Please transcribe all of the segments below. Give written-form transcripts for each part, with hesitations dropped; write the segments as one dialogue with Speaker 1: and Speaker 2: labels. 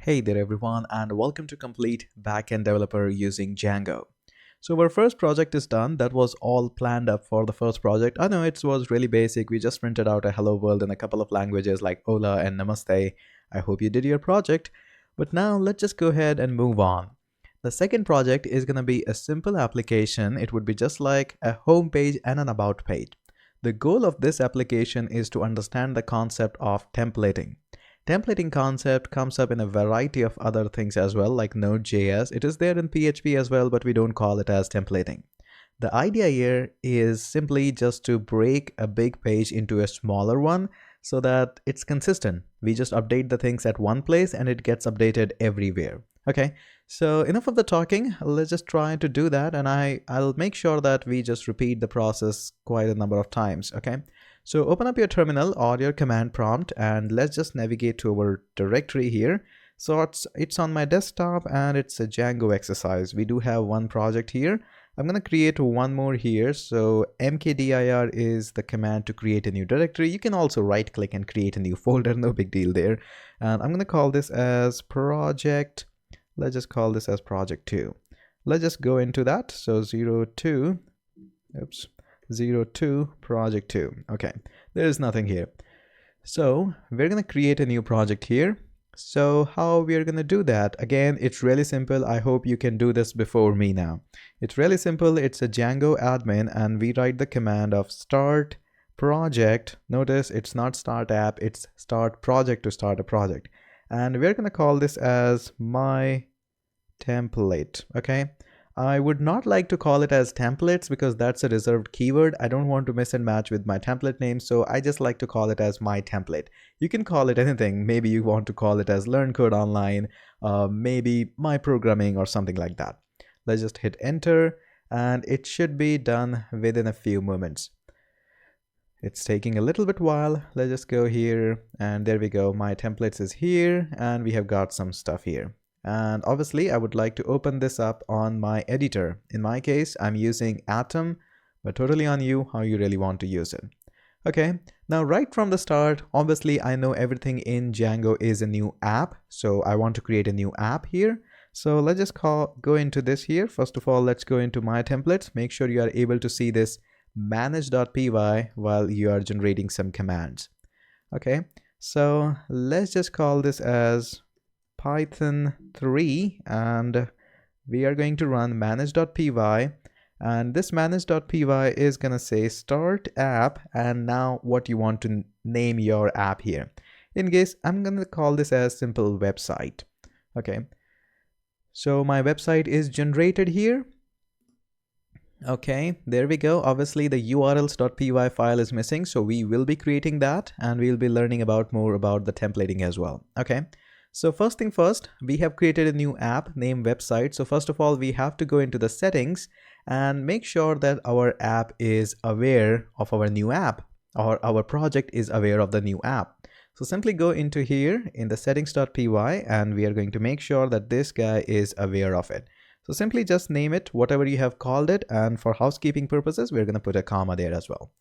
Speaker 1: Hey there everyone, and welcome to Complete Backend Developer using Django. So our first project is done. That was all planned up for the first project. I know it was really basic. We just printed out a hello world in a couple of languages like Hola and Namaste. I hope you did your project. But now let's just go ahead and move on. The second project is going to be a simple application. It would be just like a home page and an about page. The goal of this application is to understand the concept of templating. Templating concept comes up in a variety of other things as well, like Node.js. It is there in PHP as well, but we don't call it as templating. The idea here is simply just to break a big page into a smaller one so that it's consistent. We just update the things at one place and it gets updated everywhere. Okay, so enough of the talking. Let's just try to do that, and I'll make sure that we just repeat the process quite a number of times. Okay. So open up your terminal or your command prompt and let's just navigate to our directory here. So it's on my desktop and it's a Django exercise. We do have one project here. I'm going to create one more here. So mkdir is the command to create a new directory. You can also right click and create a new folder. No big deal there. And I'm going to call this as project. Let's just call this as project 2. Let's just go into that. So 02. Oops. 02 project 2. Okay, there is nothing here. So we're going to create a new project here. So how we are going to do that? Again, it's really simple. I hope you can do this before me now. It's really simple. It's a Django admin and we write the command of start project. Notice it's not start app, it's start project to start a project. And we're going to call this as my template. Okay. I would not like to call it as templates because that's a reserved keyword. I don't want to mix and match with my template name, so I just like to call it as my template. You can call it anything. Maybe you want to call it as Learn Code Online, maybe my programming or something like that. Let's just hit enter and it should be done within a few moments. It's taking a little bit while. Let's just go here and there we go. My templates is here and we have got some stuff here. And obviously I would like to open this up on my editor. In my case, I'm using Atom, but totally on you how you really want to use it. Okay, now right from the start, obviously I know everything in Django is a new app. So I want to create a new app here. So let's just go into this here. First of all, let's go into my templates. Make sure you are able to see this manage.py while you are generating some commands. Okay, so let's just call this as Python 3 and we are going to run manage.py, and this manage.py is going to say start app and now what you want to name your app here. In case I'm going to call this as simple website. Okay, so my website is generated here. Okay, there we go. Obviously the urls.py file is missing, so we will be creating that and we'll be learning more about the templating as well. Okay. So first thing first, we have created a new app named website. So first of all, we have to go into the settings and make sure that our app is aware of our new app, or our project is aware of the new app. So simply go into here in the settings.py and we are going to make sure that this guy is aware of it. So simply just name it whatever you have called it, and for housekeeping purposes, we're going to put a comma there as well.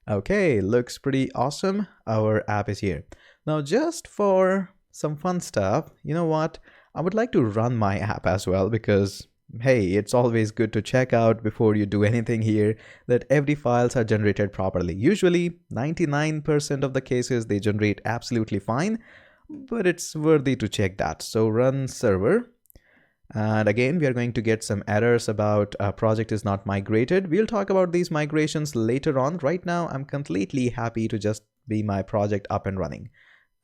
Speaker 1: Okay, looks pretty awesome. Our app is here. Now just for some fun stuff, you know what, I would like to run my app as well, because hey, it's always good to check out before you do anything here that every files are generated properly. Usually 99% of the cases they generate absolutely fine, but it's worthy to check that. So run server, and again we are going to get some errors about project is not migrated. We'll talk about these migrations later on. Right now I'm completely happy to just be my project up and running.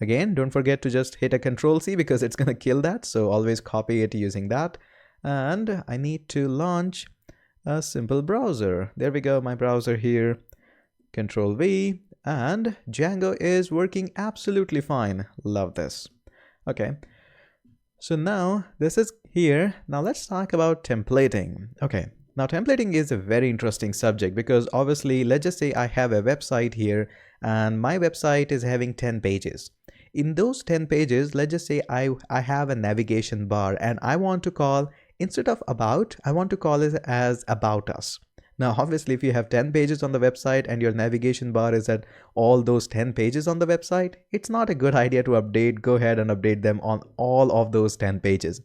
Speaker 1: Again, don't forget to just hit a Control-C because it's going to kill that. So always copy it using that. And I need to launch a simple browser. There we go, my browser here. Control-V, and Django is working absolutely fine. Love this. Okay. So now this is here. Now let's talk about templating. Okay. Now templating is a very interesting subject because obviously let's just say I have a website here and my website is having 10 pages. In those 10 pages, let's just say I have a navigation bar and I want to call, instead of about, I want to call it as about us. Now, obviously, if you have 10 pages on the website and your navigation bar is at all those 10 pages on the website, it's not a good idea to go ahead and update them on all of those 10 pages.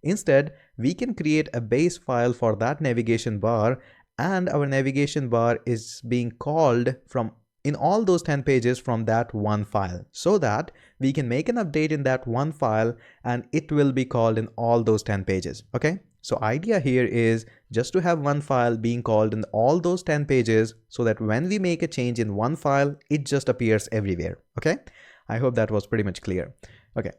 Speaker 1: Instead, we can create a base file for that navigation bar, and our navigation bar is being called from in all those 10 pages from that one file, so that we can make an update in that one file and it will be called in all those 10 pages. Okay, so idea here is just to have one file being called in all those 10 pages, so that when we make a change in one file, it just appears everywhere. Okay, I hope that was pretty much clear. Okay,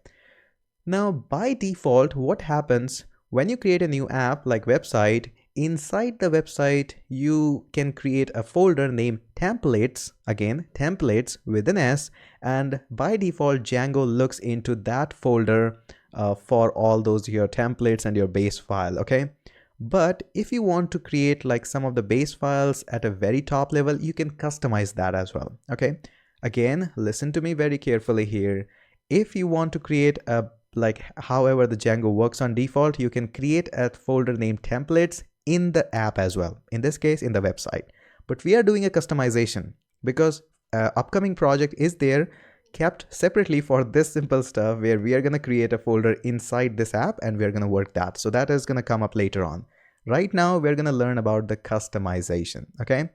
Speaker 1: now by default, what happens when you create a new app like website? Inside the website, you can create a folder named templates, again, templates with an S, and by default, Django looks into that folder for all those your templates and your base file, okay? But if you want to create like some of the base files at a very top level, you can customize that as well, okay? Again, listen to me very carefully here. If you want to create a however the Django works on default, you can create a folder named templates in the app as well, in this case in the website. But we are doing a customization because upcoming project is there kept separately for this simple stuff, where we are going to create a folder inside this app and we are going to work that. So that is going to come up later on. Right now we're going to learn about the customization. Okay,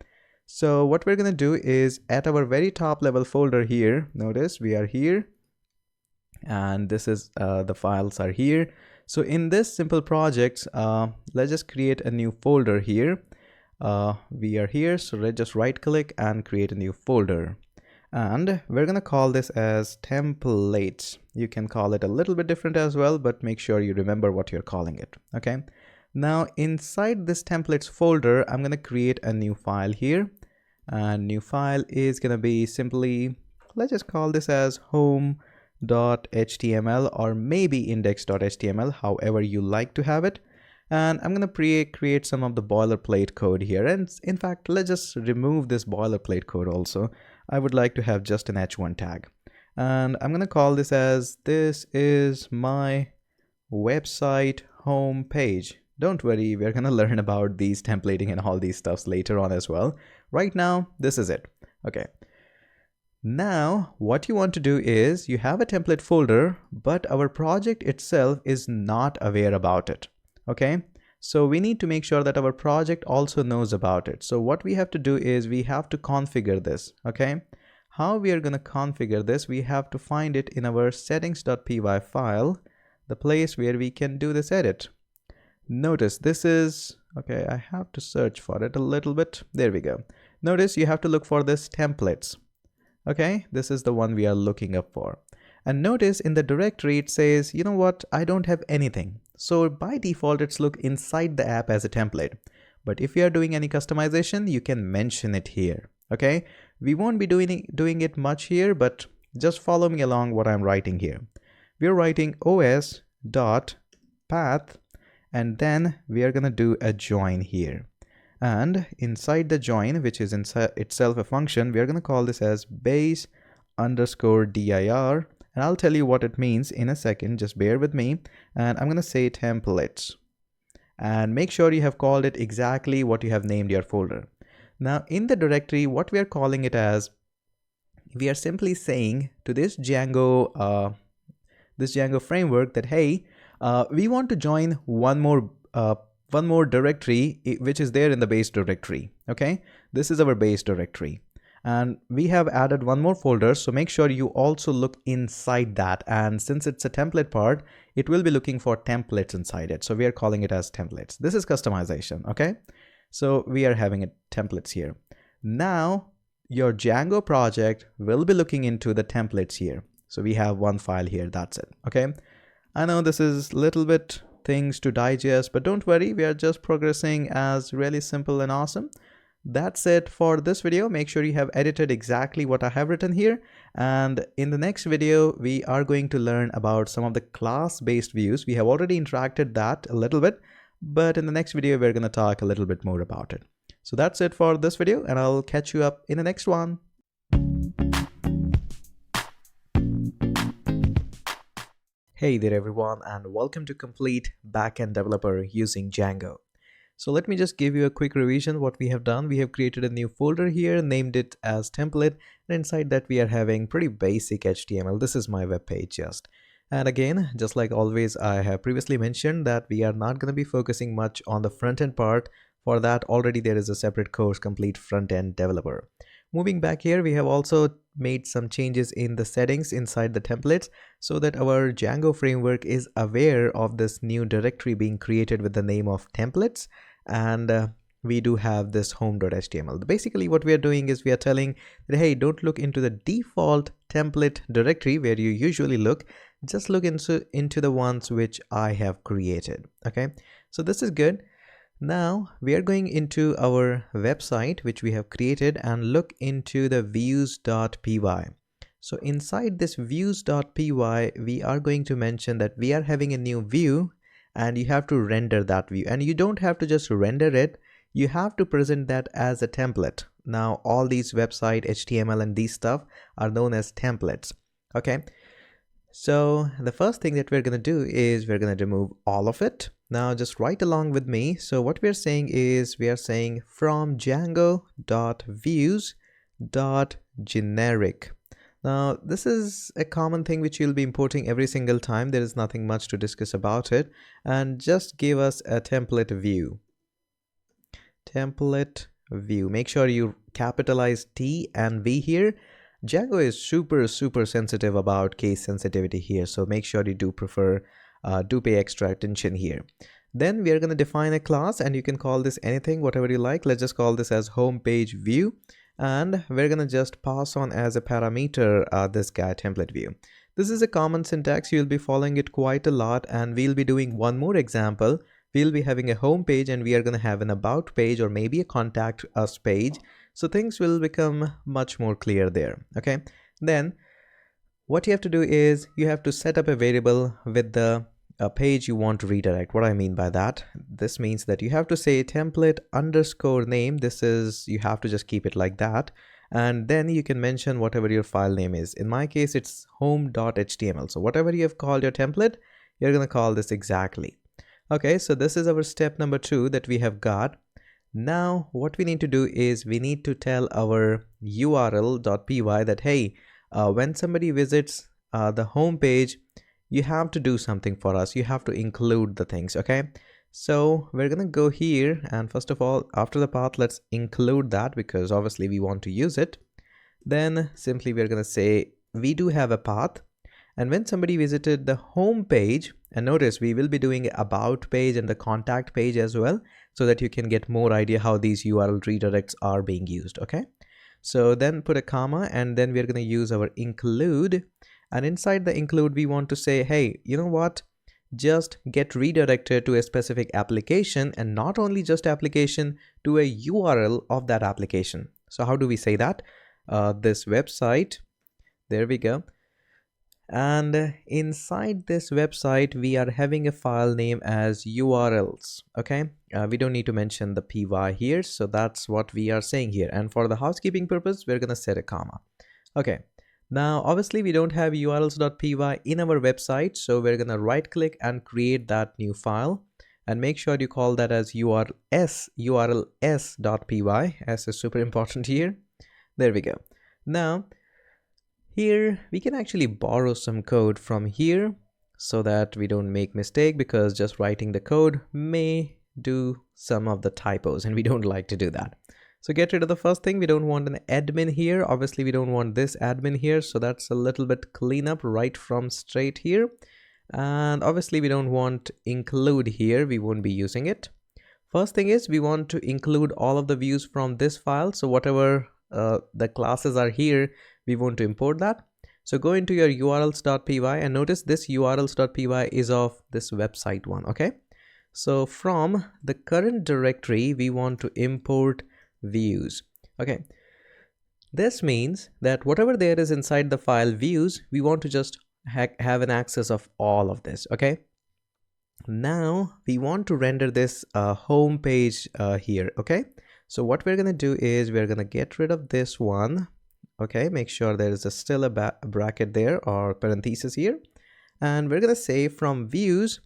Speaker 1: so what we're going to do is at our very top level folder here, notice we are here and this is the files are here. So in this simple project, let's just create a new folder here. We are here, so let's just right click and create a new folder. And we're gonna call this as templates. You can call it a little bit different as well, but make sure you remember what you're calling it, okay? Now inside this templates folder, I'm gonna create a new file here. And new file is gonna be simply, let's just call this as home.html or maybe index.html, however you like to have it. And I'm going to create some of the boilerplate code here. And in fact, let's just remove this boilerplate code also. I would like to have just an h1 tag. And I'm going to call this as, this is my website home page. Don't worry, we're going to learn about these templating and all these stuffs later on as well. Right now, this is it. Okay. Now, what you want to do is you have a template folder, but our project itself is not aware about it. Okay, so we need to make sure that our project also knows about it. So what we have to do is we have to configure this. Okay, how we are going to configure this? We have to find it in our settings.py file, the place where we can do this edit. Notice this is, okay, I have to search for it a little bit. There we go. Notice you have to look for this templates. Okay, this is the one we are looking up for. And notice in the directory it says, you know what, I don't have anything. So by default, it's look inside the app as a template. But if you are doing any customization, you can mention it here. Okay, we won't be doing it much here, but just follow me along what I'm writing here. We're writing os.path, and then we are going to do a join here. And inside the join, which is inside itself a function, we are going to call this as base underscore dir. And I'll tell you what it means in a second, just bear with me. And I'm going to say templates. And make sure you have called it exactly what you have named your folder. Now in the directory, what we are calling it as, we are simply saying to this Django framework that, hey, we want to join one more directory, which is there in the base directory. Okay, this is our base directory. And we have added one more folder, so make sure you also look inside that. And since it's a template part, it will be looking for templates inside it. So we are calling it as templates. This is customization, okay? So we are having it templates here. Now your Django project will be looking into the templates here. So we have one file here, that's it, okay? I know this is a little bit things to digest, but don't worry, we are just progressing as really simple and awesome. That's it for this video. Make sure you have edited exactly what I have written here. And in the next video, we are going to learn about some of the class-based views. We have already interacted that a little bit, but in the next video, we're going to talk a little bit more about it. So that's it for this video, and I'll catch you up in the next one. Hey there everyone, and welcome to Complete Backend Developer using Django. So let me just give you a quick revision what we have done. We have created a new folder here, named it as template, and inside that we are having pretty basic HTML. This is my web page just. And again, just like always, I have previously mentioned that we are not going to be focusing much on the front end part. For that, already there is a separate course, Complete Front End Developer. Moving back here, we have also made some changes in the settings inside the templates so that our Django framework is aware of this new directory being created with the name of templates. And we do have this home.html. Basically what we are doing is we are telling that, hey, don't look into the default template directory where you usually look, just look into the ones which I have created. Okay, so this is good. Now we are going into our website which we have created and look into the views.py. So inside this views.py, we are going to mention that we are having a new view and you have to render that view, and you don't have to just render it, you have to present that as a template. Now all these website HTML and these stuff are known as templates. Okay, so the first thing that we're going to do is we're going to remove all of it. Now just write along with me. So what we're saying is we are saying from Django.views.generic. Now this is a common thing which you'll be importing every single time. There is nothing much to discuss about it, and just give us a template view. Template view. Make sure you capitalize T and V here. Django is super sensitive about case sensitivity here, so make sure you do pay extra attention here. Then we are going to define a class, and you can call this anything, whatever you like. Let's just call this as homepage view, and we're going to just pass on as a parameter this guy template view. This is a common syntax, you'll be following it quite a lot, and we'll be doing one more example. We'll be having a home page and we are going to have an about page or maybe a contact us page. So things will become much more clear there. Okay, then what you have to do is you have to set up a variable with the page you want to redirect. What I mean by that, this means that you have to say template underscore name. This is, you have to just keep it like that, and then you can mention whatever your file name is. In my case it's home.html, so whatever you have called your template, you're going to call this exactly. Okay, so this is our step number 2 that we have got. Now what we need to do is we need to tell our url.py that, hey, when somebody visits the home page, you have to do something for us. You have to include the things. Okay, so we're gonna go here, and first of all, after the path, let's include that because obviously we want to use it. Then simply we're gonna say we do have a path, and when somebody visited the home page, and notice we will be doing about page and the contact page as well, so that you can get more idea how these URL redirects are being used. Okay, so then put a comma, and then we're going to use our include, and inside the include we want to say, hey, you know what, just get redirected to a specific application, and not only just application, to a URL of that application. So how do we say that? This website, there we go. And inside this website we are having a file name as URLs. Okay, we don't need to mention the py here, so that's what we are saying here, and for the housekeeping purpose we're gonna set a comma. Okay, now obviously we don't have urls.py in our website, so we're gonna right click and create that new file, and make sure you call that as urls.py. S is super important here. There we go. Now here we can actually borrow some code from here so that we don't make mistake, because just writing the code may do some of the typos and we don't like to do that. So get rid of the first thing. We don't want an admin here. Obviously we don't want this admin here, so that's a little bit cleanup right from straight here. And obviously we don't want include here, we won't be using it. First thing is we want to include all of the views from this file, so whatever the classes are here, we want to import that. So go into your urls.py and notice this urls.py is of this website one. Okay, so from the current directory we want to import views. Okay, this means that whatever there is inside the file views, we want to just have an access of all of this. Okay, now we want to render this home page here. Okay, so what we're gonna do is we're gonna get rid of this one. Okay, make sure there is still a bracket there or parenthesis here, and we're gonna say from views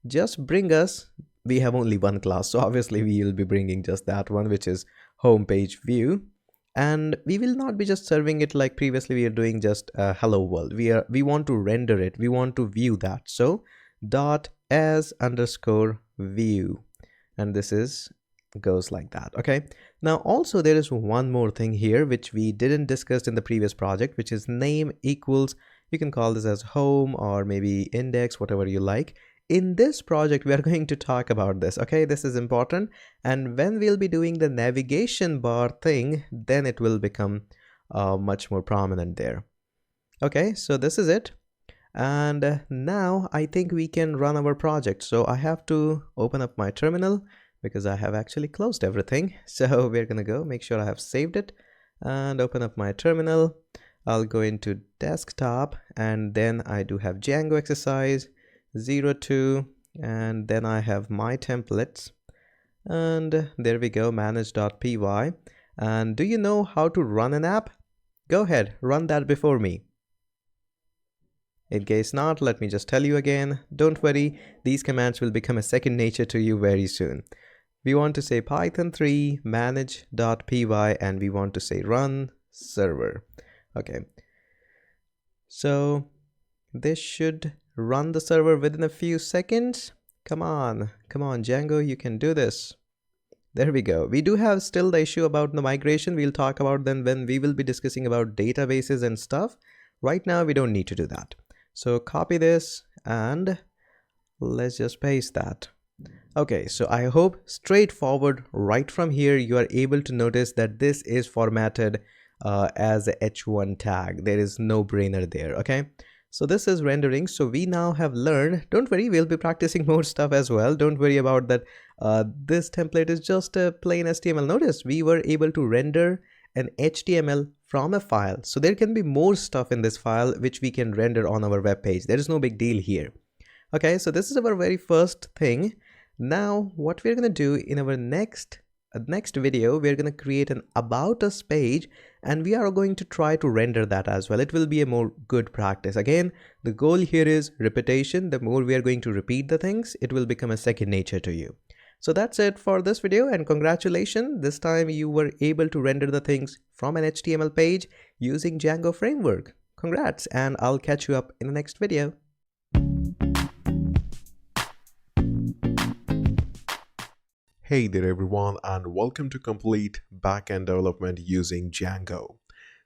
Speaker 1: just bring us we have only one class, so obviously we will be bringing just that one, which is home page view. And we will not be just serving it like previously we are doing just hello world. We want to render it, we want to view that. So dot as underscore view, and this is goes like that. Okay, now also there is one more thing here which we didn't discuss in the previous project, which is name equals, you can call this as home or maybe index, whatever you like. In this project we are going to talk about this. Okay, this is important, and when we'll be doing the navigation bar thing, then it will become much more prominent there. Okay, so this is it. And now I think we can run our project. So I have to open up my terminal because I have actually closed everything. So we're gonna go make sure I have saved it and open up my terminal. I'll go into desktop, and then I do have Django exercise 02, and then I have my templates, and there we go, manage.py. And do you know how to run an app? Go ahead, run that before me. In case not, let me just tell you again. Don't worry, these commands will become a second nature to you very soon. We want to say python 3 manage.py, and we want to say run server. Okay, so this should run the server within a few seconds. Come on Django, you can do this. There we go. We do have still the issue about the migration. We'll talk about them when we will be discussing about databases and stuff. Right now we don't need to do that. So copy this and let's just paste that. Okay, so I hope straightforward right from here you are able to notice that this is formatted as a h1 tag. There is no brainer there. Okay, so this is rendering. So we now have learned, don't worry, we'll be practicing more stuff as well. Don't worry about that. This template is just a plain HTML. Notice we were able to render an HTML from a file. So there can be more stuff in this file which we can render on our web page. There is no big deal here. Okay, so this is our very first thing. Now what we're going to do in our next video, we're going to create an about us page, and we are going to try to render that as well. It will be a more good practice. Again, the goal here is repetition. The more we are going to repeat the things, it will become a second nature to you. So that's it for this video, and congratulations, this time you were able to render the things from an HTML page using Django framework. Congrats, and I'll catch you up in the next video.
Speaker 2: Hey there everyone, and welcome to Complete Backend Development using Django.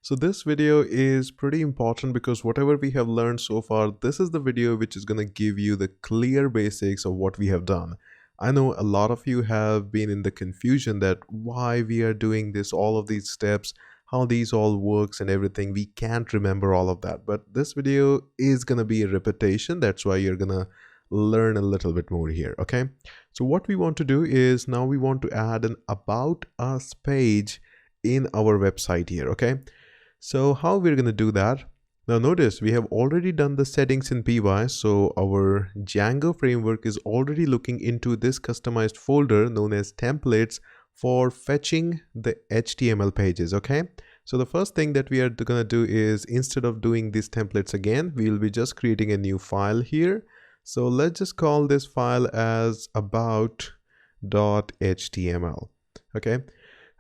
Speaker 2: So this video is pretty important because whatever we have learned so far, this is the video which is going to give you the clear basics of what we have done. I know a lot of you have been in the confusion that why we are doing this, all of these steps, how these all works and everything. We can't remember all of that, but this video is going to be a repetition. That's why you're going to learn a little bit more here. Okay, so what we want to do is now we want to add an about us page in our website here. Okay, so how we're going to do that? Now notice we have already done the settings in py, so our Django framework is already looking into this customized folder known as templates for fetching the HTML pages. Okay, so the first thing that we are going to do is, instead of doing these templates again, we will be just creating a new file here. So let's just call this file as about.html. Okay,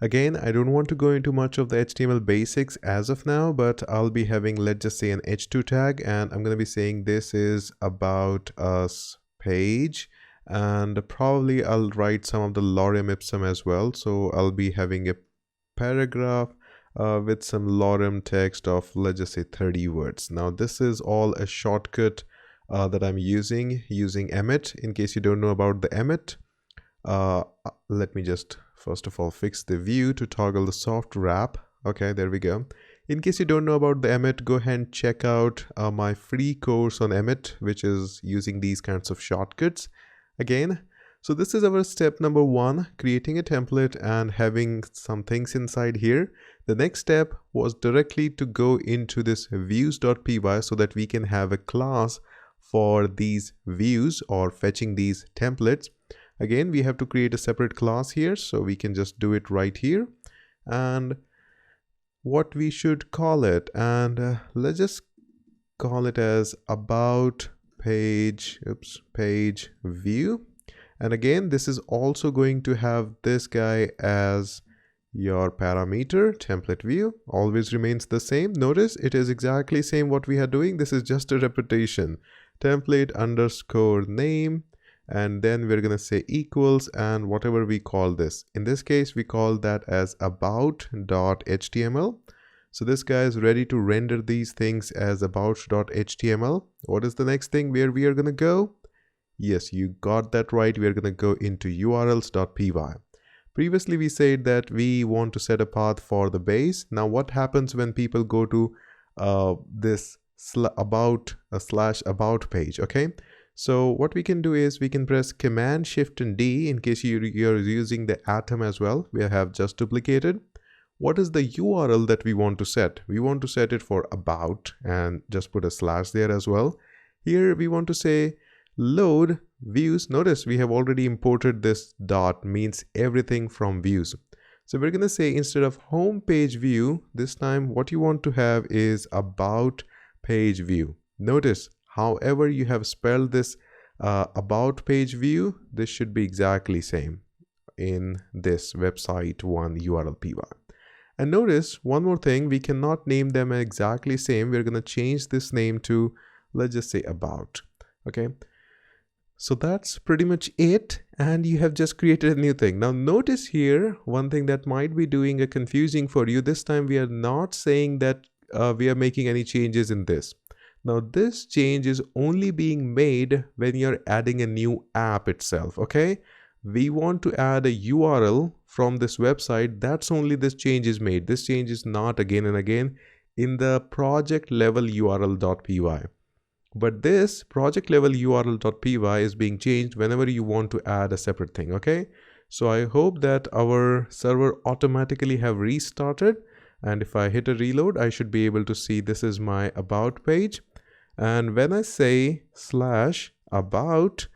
Speaker 2: again, I don't want to go into much of the HTML basics as of now, but I'll be having, let's just say, an h2 tag, and I'm going to be saying this is about us page, and probably I'll write some of the lorem ipsum as well. So I'll be having a paragraph with some lorem text of, let's just say, 30 words. Now this is all a shortcut that I'm using Emmet. In case you don't know about the Emmet, let me just first of all fix the view to toggle the soft wrap. Okay, there we go. In case you don't know about the Emmet, go ahead and check out my free course on Emmet, which is using these kinds of shortcuts. Again, so this is our step number 1, creating a template and having some things inside here. The next step was directly to go into this views.py so that we can have a class for these views or fetching these templates. Again, we have to create a separate class here, so we can just do it right here. And what we should call it, and let's just call it as about page, page view. And again, this is also going to have this guy as your parameter. Template view always remains the same. Notice it is exactly same what we are doing. This is just a repetition. Template underscore name, and then we're going to say equals and whatever we call this. In this case, we call that as about.html. So this guy is ready to render these things as about.html. What is the next thing where we are going to go? Yes, you got that right. We are going to go into urls.py. Previously, we said that we want to set a path for the base. Now, what happens when people go to this /about page? Okay. So what we can do is we can press Command Shift and D in case you're using the atom as well. We have just duplicated. What is the URL that we want to set? We want to set it for about and just put a slash there as well. Here we want to say load views. Notice we have already imported this dot, means everything from views. So we're going to say instead of home page view, this time what you want to have is about page view. Notice however you have spelled this about page view, this should be exactly same in this website one URL py. And notice one more thing, we cannot name them exactly same. We're going to change this name to, let's just say about. Okay. So that's pretty much it, and you have just created a new thing. Now notice here one thing that might be doing a confusing for you. This time we are not saying that we are making any changes in this. Now this change is only being made when you're adding a new app itself. Okay, we want to add a URL from this website. That's only this change is made. This change is not again and again in the project level url.py. But this project level url.py is being changed whenever you want to add a separate thing. Okay, so I hope that our server automatically have restarted, and if I hit a reload, I should be able to see this is my about page. And when I say /about,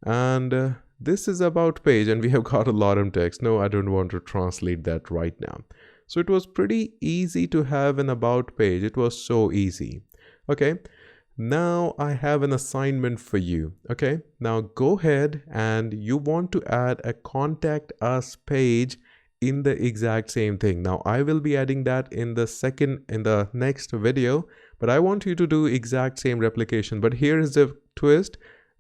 Speaker 2: and this is about page, and we have got a lot of text. No, I don't want to translate that right now. So it was pretty easy to have an about page. It was so easy. Okay. Now I have an assignment for you. Okay, now go ahead and you want to add a contact us page in the exact same thing. Now I will be adding that in the next video, but I want you to do exact same replication. But here is the twist.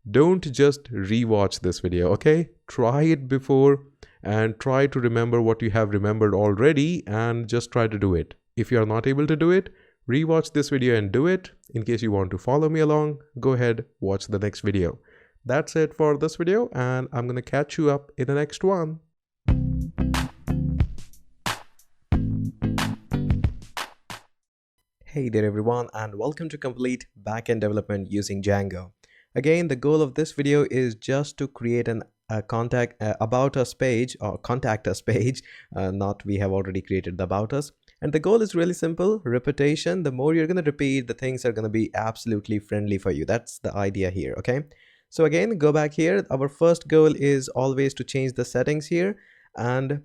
Speaker 2: Don't just rewatch this video. Okay, try it before and try to remember what you have remembered already and just try to do it. If you are not able to do it, rewatch this video and do it. In case you want to follow me along, go ahead, watch the next video. That's it for this video, and I'm going to catch you up in the next one.
Speaker 1: Hey there everyone, and welcome to complete backend development using Django. Again, the goal of this video is just to create a contact about us page or contact us page. Not we have already created the about us. And the goal is really simple, repetition. The more you're going to repeat, the things are going to be absolutely friendly for you. That's the idea here, okay? So again, go back here. Our first goal is always to change the settings here. And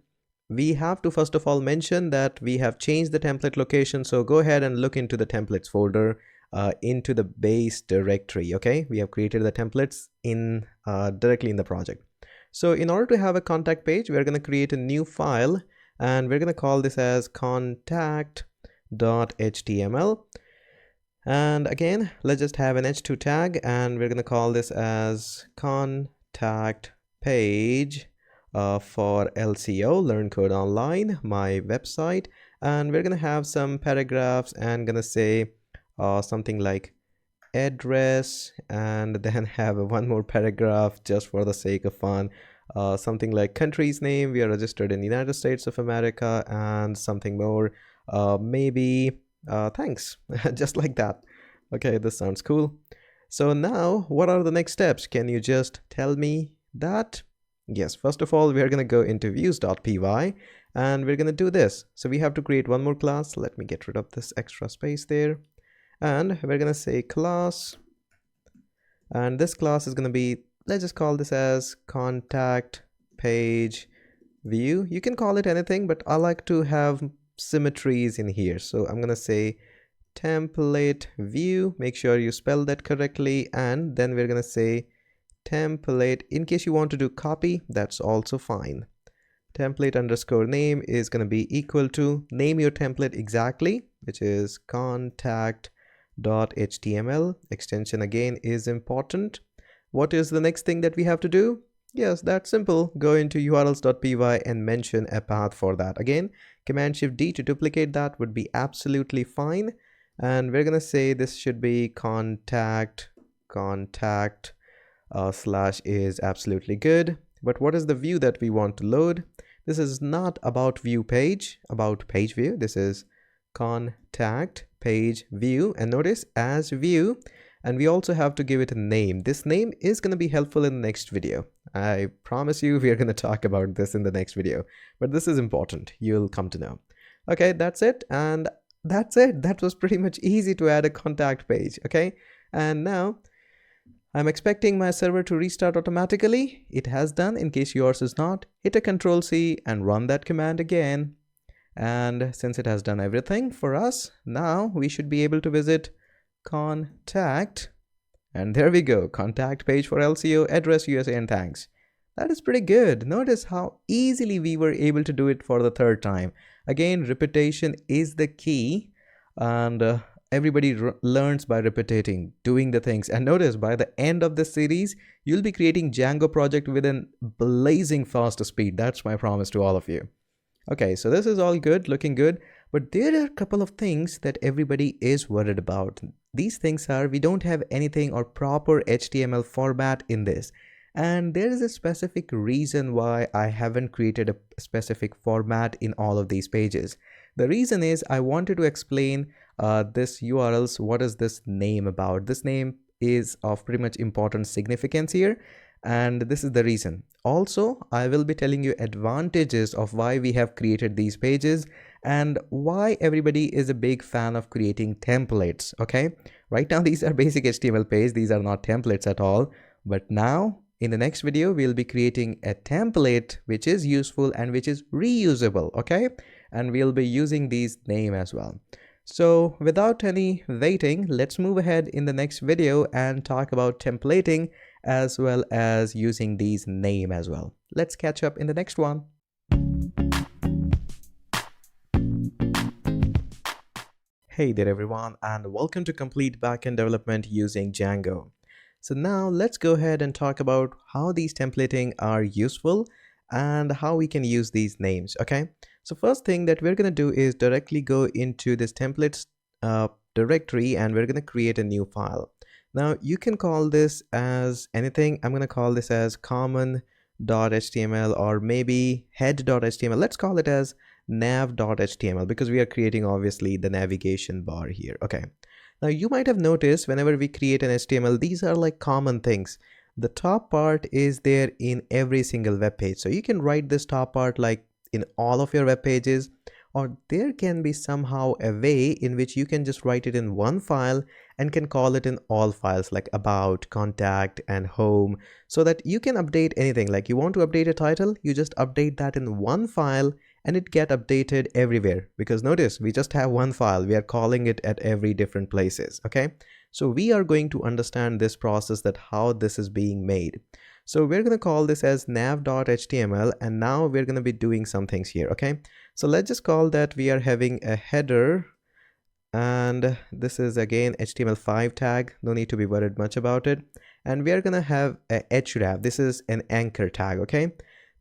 Speaker 1: we have to first of all mention that we have changed the template location. So go ahead and look into the templates folder, into the base directory, okay? We have created the templates in directly in the project. So in order to have a contact page, we're going to create a new file. And we're going to call this as contact.html. And again, let's just have an h2 tag, and we're going to call this as contact page for LCO, Learn Code Online, my website. And we're going to have some paragraphs and going to say something like address, and then have one more paragraph just for the sake of fun. Something like country's name, we are registered in the United States of America, and something more, maybe thanks, just like that. Okay, this sounds cool. So now what are the next steps? Can you just tell me that? Yes, first of all, we are going to go into views.py and we're going to do this. So we have to create one more class. Let me get rid of this extra space there, and we're going to say class, and this class is going to be, let's just call this as contact page view. You can call it anything, but I like to have symmetries in here. So I'm going to say template view. Make sure you spell that correctly. And then we're going to say
Speaker 2: template. In case you want to do copy, that's also fine. Template underscore name is going to be equal to name your template exactly, which is contact.html. Extension again is important. What is the next thing that we have to do? Yes, that's simple. Go into urls.py and mention a path for that. Again, Command Shift D to duplicate that would be absolutely fine. And we're gonna say this should be contact slash is absolutely good. But what is the view that we want to load? This is not about view page, about page view. This is contact page view, and notice as view, and we also have to give it a name. This name is going to be helpful in the next video. I promise you we are going to talk about this in the next video, but this is important. You'll come to know. Okay, that's it. And that's it. That was pretty much easy to add a contact page. Okay, and now I'm expecting my server to restart automatically. It has done. In case yours is not, hit a Control C and run that command again. And since it has done everything for us, now we should be able to visit contact, and there we go, contact page for LCO, address, USA, and thanks. That is pretty good. Notice how easily we were able to do it for the third time. Again, repetition is the key, and everybody learns by repetiting, doing the things. And notice by the end of this series, you'll be creating Django project with an blazing fast speed. That's my promise to all of you. Okay, so this is all good, looking good, but there are a couple of things that everybody is worried about. These things are, we don't have anything or proper HTML format in this. And there is a specific reason why I haven't created a specific format in all of these pages. The reason is I wanted to explain this URLs, what is this name about? This name is of pretty much important significance here. And this is the reason. Also, I will be telling you advantages of why we have created these pages and why everybody is a big fan of creating templates. Okay, right now these are basic HTML pages, these are not templates at all. But now in the next video, we'll be creating a template which is useful and which is reusable. Okay, and we'll be using these name as well. So without any waiting, let's move ahead in the next video and talk about templating as well as using these name as well. Let's catch up in the next one. Hey there everyone, and welcome to Complete Backend Development using Django. So now let's go ahead and talk about how these templating are useful and how we can use these names. Okay, so first thing that we're going to do is directly go into this templates directory, and we're going to create a new file. Now you can call this as anything. I'm going to call this as common.html or maybe head.html. Let's call it as nav.html because we are creating obviously the navigation bar here. Okay. Now you might have noticed whenever we create an HTML, these are like common things. The top part is there in every single web page. So you can write this top part like in all of your web pages, or there can be somehow a way in which you can just write it in one file and can call it in all files like about, contact, and home, so that you can update anything. Like you want to update a title, you just update that in one file and it get updated everywhere, because notice we just have one file, we are calling it at every different places. Okay, so we are going to understand this process, that how this is being made. So we're going to call this as nav.html, and now we're going to be doing some things here. Okay, so let's just call that we are having a header, and this is again HTML5 tag, no need to be worried much about it. And we are going to have a href, this is an anchor tag. Okay,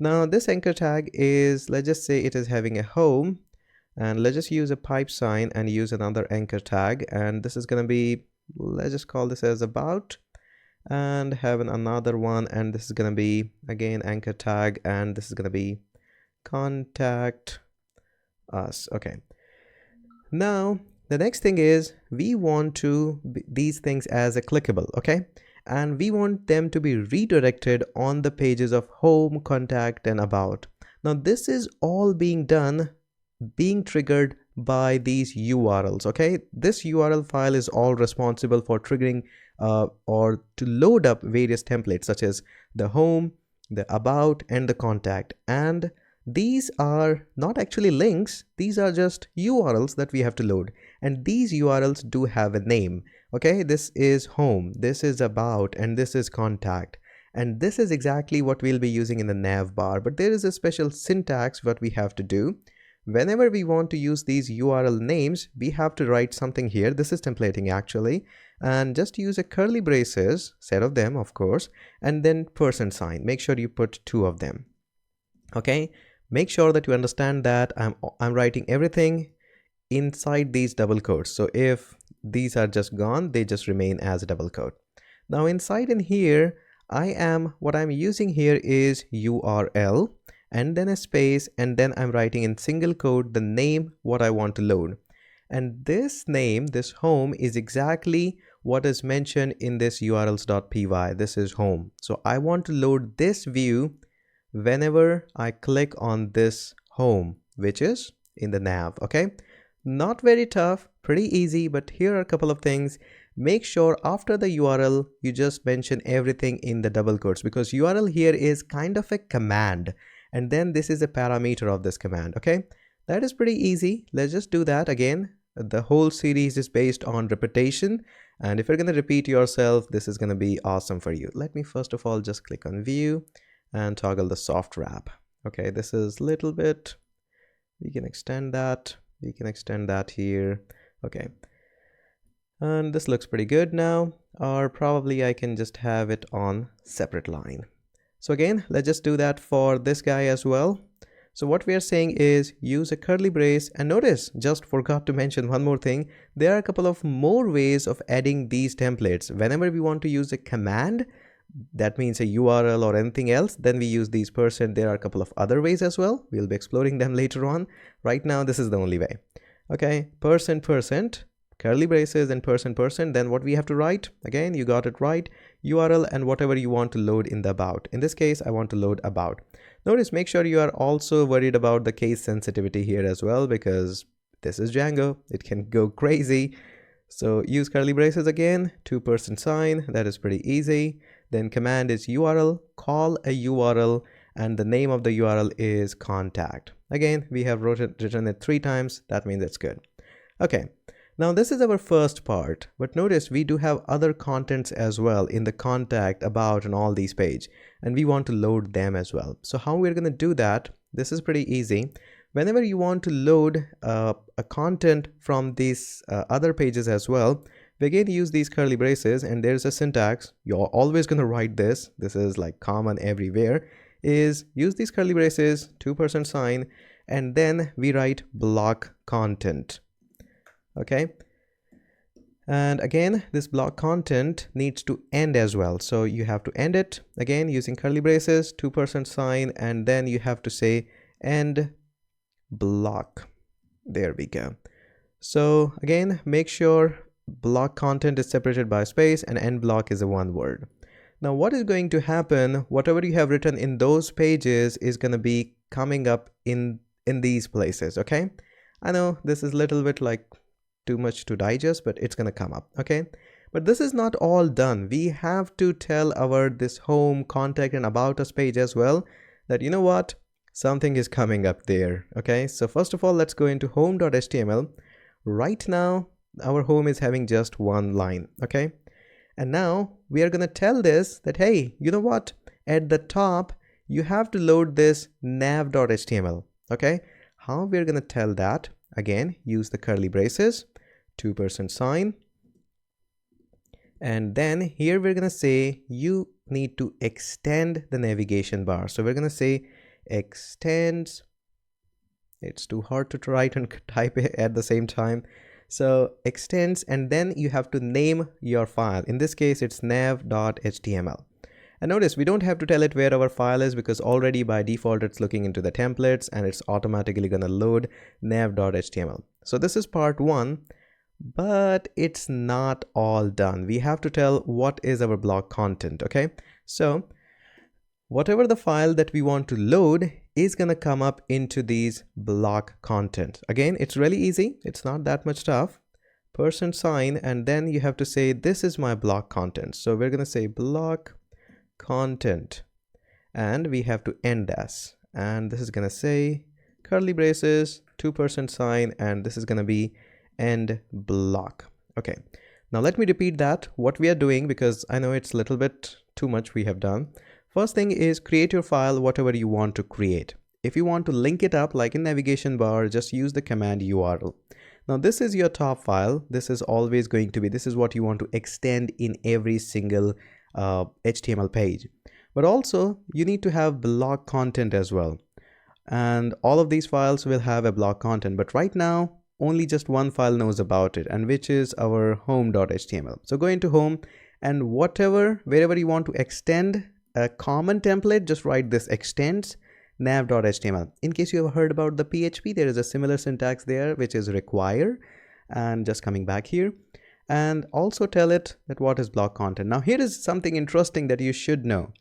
Speaker 2: now this anchor tag is, let's just say it is having a home, and let's just use a pipe sign and use another anchor tag, and this is going to be, let's just call this as about, and have another one, and this is going to be again anchor tag, and this is going to be contact us. Okay, now the next thing is we want to these things as a clickable. Okay, and we want them to be redirected on the pages of home, contact, and about. Now this is all being done, being triggered by these URLs. Okay, this URL file is all responsible for triggering or to load up various templates such as the home, the about, and the contact. And these are not actually links, these are just URLs that we have to load, and these URLs do have a name. Okay, this is home, this is about, and this is contact.
Speaker 1: And this is exactly what we'll be using in the nav bar. But there is a special syntax what we have to do. Whenever we want to use these URL names, we have to write something here. This is templating actually. And just use a curly braces, set of them, of course, and then %sign. Make sure you put 2 of them. Okay. Make sure that you understand that I'm writing everything inside these double quotes. So if these are just gone, they just remain as a double quote. Now inside in here, what I'm using here is URL and then a space, and then I'm writing in single quote the name what I want to load. And this name, this home, is exactly what is mentioned in this urls.py. This is home. So I want to load this view whenever I click on this home, which is in the nav. Okay, not very tough, pretty easy, but here are a couple of things. Make sure after the URL you just mention everything in the double quotes, because URL here is kind of a command, and then this is a parameter of this command. Okay, that is pretty easy. Let's just do that again. The whole series is based on repetition, and if you're going to repeat yourself, this is going to be awesome for you. Let me first of all just click on view and toggle the soft wrap. Okay, this is little bit, we can extend that, here. Okay, and this looks pretty good now, or probably I can just have it on separate line. So again, let's just do that for this guy as well. So what we are saying is use a curly brace, and notice, just forgot to mention one more thing. There are a couple of more ways of adding these templates. Whenever we want to use a command, that means a URL or anything else, then we use these %. There are a couple of other ways as well. We'll be exploring them later on. Right now, this is the only way. Okay, %, curly braces and %. Then what we have to write, again, you got it right, URL and whatever you want to load in the about. In this case, I want to load about. Notice, make sure you are also worried about the case sensitivity here as well, because this is Django. It can go crazy. So use curly braces again, 2 %sign. That is pretty easy. Then command is URL, call a URL, and the name of the URL is contact. Again, we have written it 3 times. That means it's good. Okay. Now this is our first part, but notice we do have other contents as well in the contact, about, and all these page, and we want to load them as well. So how we're going to do that, this is pretty easy. Whenever you want to load a content from these other pages as well, we again use these curly braces, and there's a syntax. You're always going to write this. This is like common everywhere, is use these curly braces, 2 %sign, and then we write block content. Okay, and again, this block content needs to end as well, so you have to end it again using curly braces, 2 %sign, and then you have to say end block. There we go. So again, make sure block content is separated by space and end block is a 1 word. Now what is going to happen, whatever you have written in those pages is going to be coming up in these places. Okay, I know this is a little bit like too much to digest, but it's going to come up. Okay, but this is not all done. We have to tell our this home, contact, and about us page as well that, you know what, something is coming up there. Okay, so first of all, let's go into home.html. Right now our home is having just 1 line. Okay, and now we are going to tell this that, hey, you know what, at the top you have to load this nav.html. Okay, how we're going to tell that, again, use the curly braces, 2 %sign, and then here we're going to say you need to extend the navigation bar. So we're going to say extends, it's too hard to write and type it at the same time, so extends, and then you have to name your file. In this case, it's nav.html. And notice we don't have to tell it where our file is, because already by default it's looking into the templates and it's automatically going to load nav.html. So this is part 1, but it's not all done. We have to tell what is our block content. Okay, so whatever the file that we want to load is going to come up into these block content. Again, it's really easy. It's not that much stuff. %sign, and then you have to say this is my block content. So we're going to say block content, and we have to end this, and this is going to say curly braces, 2 %sign, and this is going to be end block. Okay, now let me repeat that what we are doing, because I know it's a little bit too much we have done. First thing is create your file, whatever you want to create. If you want to link it up like in navigation bar, just use the command URL. Now this is your top file. This is always going to be, this is what you want to extend in every single HTML page. But also you need to have blog content as well. And all of these files will have a blog content, but right now only just one file knows about it, and which is our home.html. So go into home, and wherever you want to extend a common template, just write this extends nav.html. In case you have heard about the PHP, there is a similar syntax there, which is require. And just coming back here, and also tell it that what is blog content. Now here is something interesting that you should know.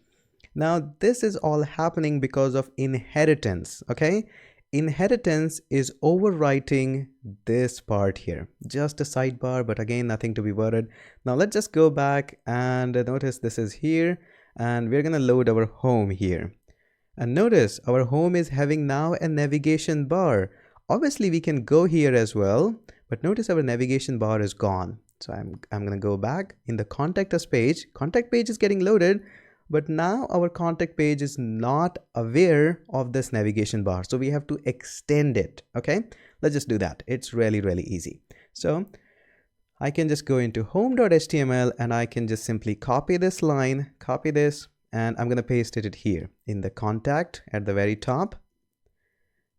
Speaker 1: Now this is all happening because of inheritance, okay? Inheritance is overwriting this part here. Just a sidebar, but again, nothing to be worried. Now let's just go back and notice this is here, and we're gonna load our home here. And notice our home is having now a navigation bar. Obviously we can go here as well, but notice our navigation bar is gone. So I'm gonna go back in the contact us page. Contact page is getting loaded, but now our contact page is not aware of this navigation bar. So we have to extend it, okay? Let's just do that. It's really, really easy. So I can just go into home.html and I can just simply copy this line, copy this, and I'm gonna paste it here in the contact at the very top.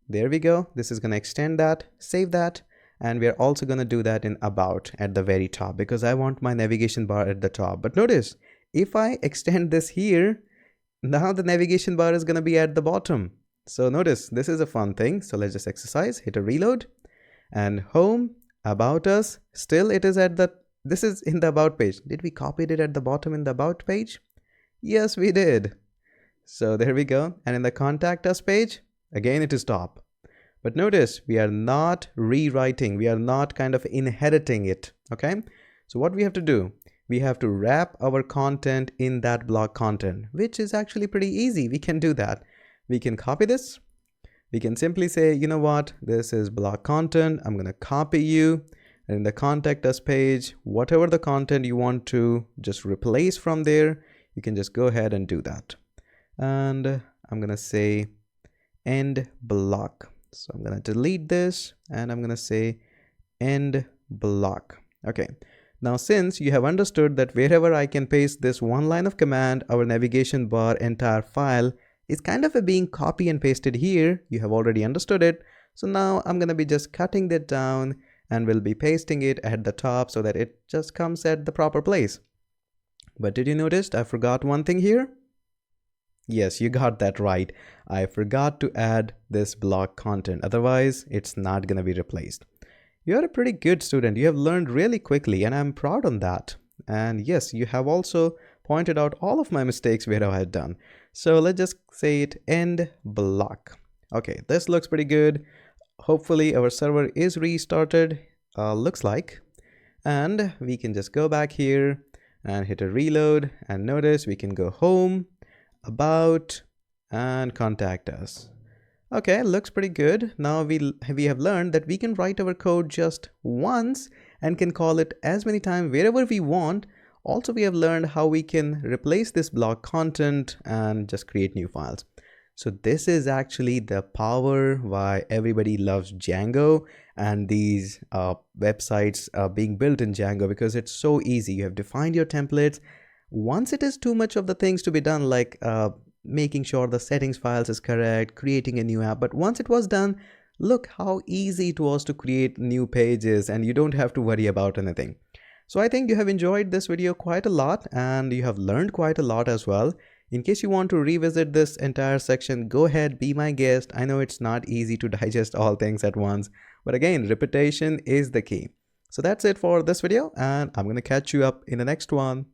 Speaker 1: There we go. This is gonna extend that, save that, and we're also gonna do that in about at the very top because I want my navigation bar at the top. But notice, if I extend this here, now the navigation bar is gonna be at the bottom. So notice, this is a fun thing. So let's just exercise, hit a reload, and home, about us, still it is at the, this is in the about page. Did we copy it at the bottom in the about page? Yes, we did. So there we go. And in the contact us page, again, it is top. But notice we are not rewriting. We are not kind of inheriting it. Okay. So what we have to do, we have to wrap our content in that blog content, which is actually pretty easy. We can do that. We can copy this. We can simply say, you know what, this is blog content. I'm going to copy you. And in the contact us page, whatever the content you want to just replace from there, you can just go ahead and do that. And I'm going to say end block. So I'm going to delete this and I'm going to say end block. Okay. Now, since you have understood that wherever I can paste this one line of command, our navigation bar entire file is kind of being copy and pasted here. You have already understood it. So now I'm going to be just cutting that down and we'll be pasting it at the top so that it just comes at the proper place. But did you notice I forgot one thing here? Yes, you got that right. I forgot to add this blog content. Otherwise, it's not going to be replaced. You're a pretty good student. You have learned really quickly and I'm proud on that. And yes, you have also pointed out all of my mistakes where I had done. So let's just say it end block. Okay, this looks pretty good. Hopefully our server is restarted, looks like. And we can just go back here and hit a reload and notice we can go home, about, and contact us. Okay, looks pretty good. Now we have learned that we can write our code just once and can call it as many times wherever we want. Also, we have learned how we can replace this blog content and just create new files. So this is actually the power why everybody loves Django and these websites being built in Django, because it's so easy. You have defined your templates. Once it is too much of the things to be done, like making sure the settings files is correct, creating a new app. But once it was done, look how easy it was to create new pages and you don't have to worry about anything. So I think you have enjoyed this video quite a lot and you have learned quite a lot as well. In case you want to revisit this entire section, go ahead, be my guest. I know it's not easy to digest all things at once, but again, repetition is the key. So that's it for this video and I'm going to catch you up in the next one.